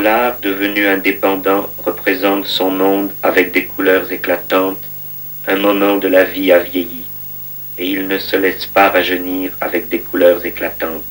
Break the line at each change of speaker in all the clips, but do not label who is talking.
l'art, devenu indépendant, représente son monde avec des couleurs éclatantes, un moment de la vie a vieilli, et il ne se laisse pas rajeunir avec des couleurs éclatantes.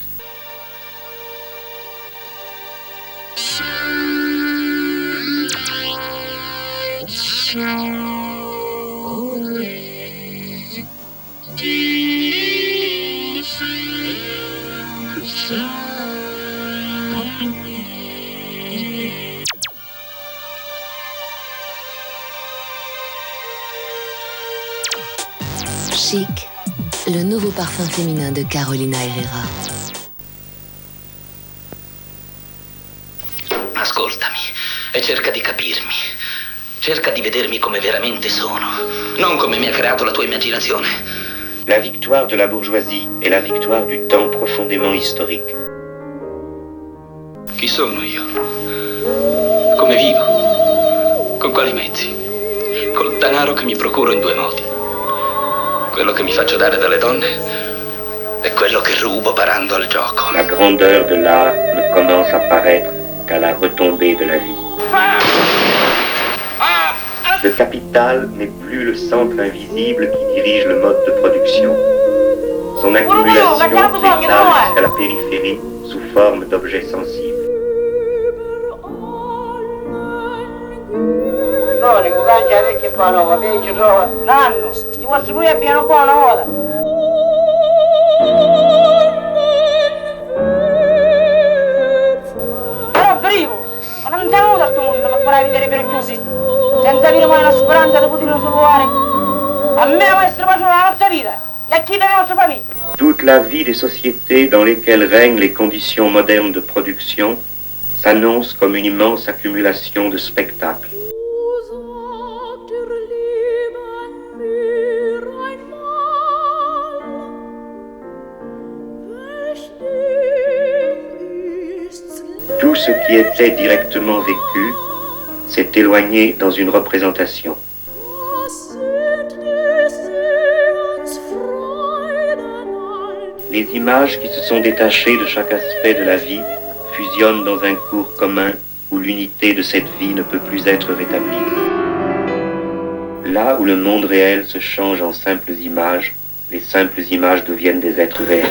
Chic, le nouveau parfum féminin de Carolina Herrera.
Ascoltami e cerca di capirmi. Cerca di vedermi come veramente sono, non come mi ha creato la tua immaginazione.
La victoire de la bourgeoisie est la victoire du temps profondément historique.
Chi sono io? Come vivo? Con quali mezzi? Col denaro che mi procuro in due modi. Quello che mi faccio dare dalle donne e quello che rubo parando al gioco.
La grandeur de l'art ne commence à paraître qu'à la retombée de la vie. Le capital n'est plus le centre invisible qui dirige le mode de production. Son accumulation s'étale jusqu'à la périphérie sous forme d'objets sensibles.
No, le cucaglie a vecchia qua nuova, vecchio trova. Nanno, ti posso pure abbiano buona ora. Però primo, ma non siamo venuti a sto mondo per fare vedere per chiusi. Senza avere mai una speranza di poterlo salvare. Almeno essere facendo la nostra vita e a chi della nostra famiglia.
Toute la vie des sociétés dans lesquelles règnent les conditions modernes de production s'annonce comme une immense accumulation de spectacles. Tout ce qui était directement vécu s'est éloigné dans une représentation. Les images qui se sont détachées de chaque aspect de la vie fusionnent dans un cours commun où l'unité de cette vie ne peut plus être rétablie. Là où le monde réel se change en simples images, les simples images deviennent des êtres réels.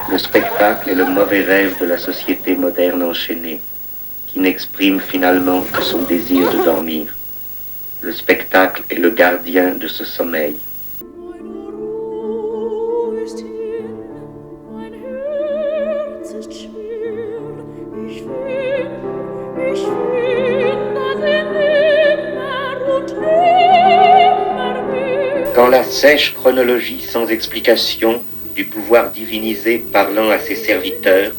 Le spectacle est le mauvais rêve de la société moderne enchaînée, qui n'exprime finalement que son désir de dormir. Le spectacle est le gardien de ce sommeil. Quand la sèche chronologie sans explication du pouvoir divinisé parlant à ses serviteurs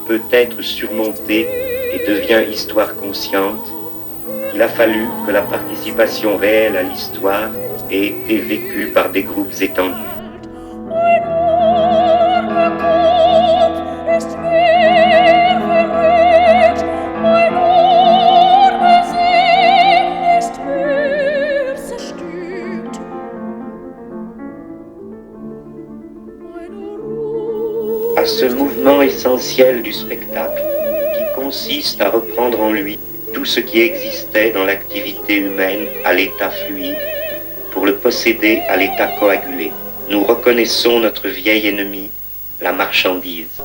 peut être surmontée et devient histoire consciente, il a fallu que la participation réelle à l'histoire ait été vécue par des groupes étendus. À ce mouvement essentiel du spectacle, qui consiste à reprendre en lui tout ce qui existait dans l'activité humaine à l'état fluide, pour le posséder à l'état coagulé. Nous reconnaissons notre vieil ennemi, la marchandise.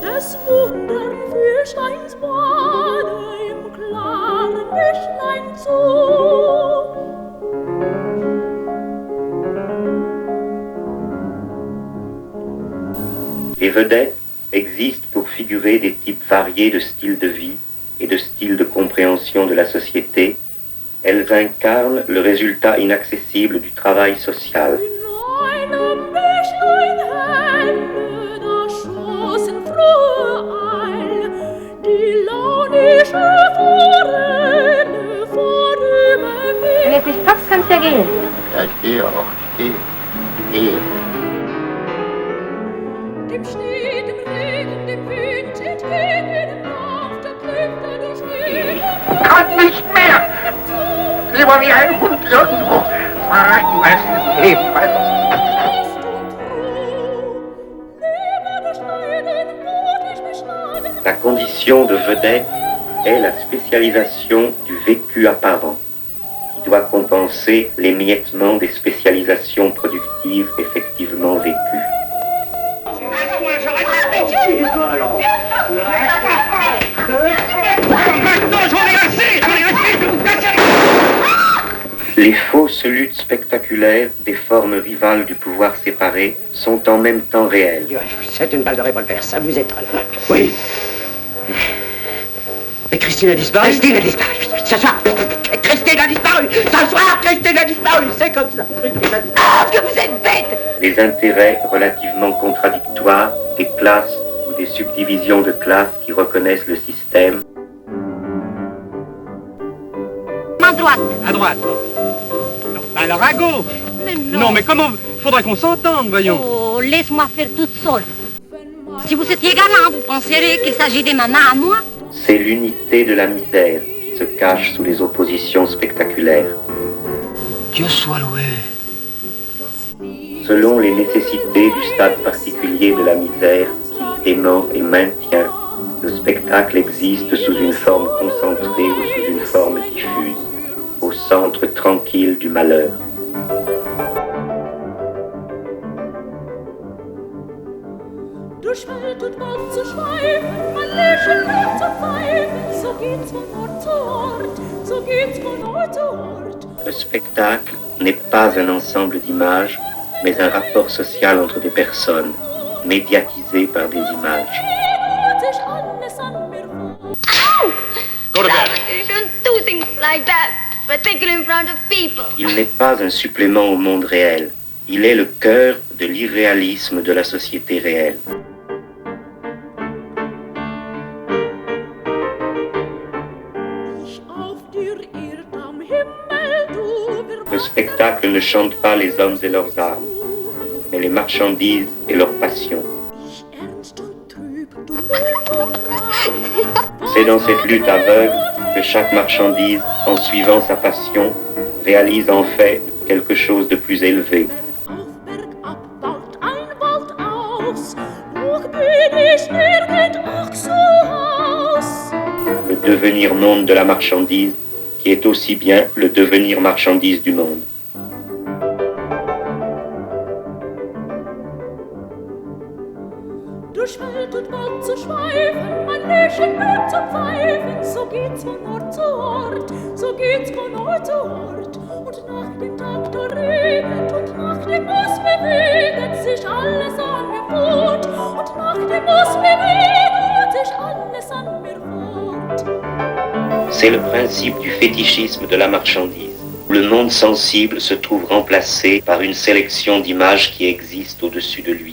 Les vedettes existent pour figurer des types variés de styles de vie et de styles de compréhension de la société. Elles incarnent le résultat inaccessible du travail social.
Wenn jetzt nicht passt, kannst du ja gehen.
Ja, ich gehe auch. Ich gehe.
Dem Schnee, dem Regen, dem Wind entgegen auf der Klippe.
kann nicht mehr. Lieber wie ein Hund irgendwo freies Leben.
La condition de vedette est la spécialisation du vécu apparent, qui doit compenser l'émiettement des spécialisations productives effectivement vécues. Les fausses luttes spectaculaires des formes rivales du pouvoir séparé sont en même temps réelles.
C'est une balle de revolver, ça vous étonne? Oui. Et Christine a disparu? Christine a disparu. Ce soir, Christine a disparu. Ce soir, Christine a disparu. C'est comme ça. Ah, que vous êtes bête!
Les intérêts relativement contradictoires des classes ou des subdivisions de classes qui reconnaissent le système.
À droite.
À droite. Non, alors à gauche.
Mais non.
Non, mais comment... Faudrait qu'on s'entende, voyons.
Oh, laisse-moi faire toute seule. Si vous étiez galant, vous penserez qu'il s'agit des mamans à moi?
C'est l'unité de la misère qui se cache sous les oppositions spectaculaires.
Dieu soit loué.
Selon les nécessités du stade particulier de la misère qui aimant et maintient, le spectacle existe sous une forme concentrée ou sous une forme diffuse, au centre tranquille du malheur.
Durch Welt und Wald zu schweifen, man lächelt und zu pfeifen, so geht's von Ort zu Ort, so geht's von Ort zu Ort.
Le spectacle n'est pas un ensemble d'images, mais un rapport social entre des personnes, médiatisé par des images.
Go to bed.
You shouldn't do things like that, particularly in front of people.
Il n'est pas un supplément au monde réel, il est le cœur de l'irréalisme de la société réelle. Le spectacle ne chante pas les hommes et leurs armes, mais les marchandises et leurs passions. C'est dans cette lutte aveugle que chaque marchandise, en suivant sa passion, réalise en fait quelque chose de plus élevé. Le devenir monde de la marchandise, qui est aussi bien le devenir marchandise du monde.
Durch Welt und Wald zu schweifen, man lächelt und zu pfeifen, so geht's von Ort zu Ort, so geht's von Ort zu Ort. Und nach dem Tag der regnet und nach dem Bus beweget sich alles an mir fort. Und nach dem Bus beweget sich alles an mir fort.
C'est le principe du fétichisme de la marchandise. Le monde sensible se trouve remplacé par une sélection d'images qui existent au-dessus de lui.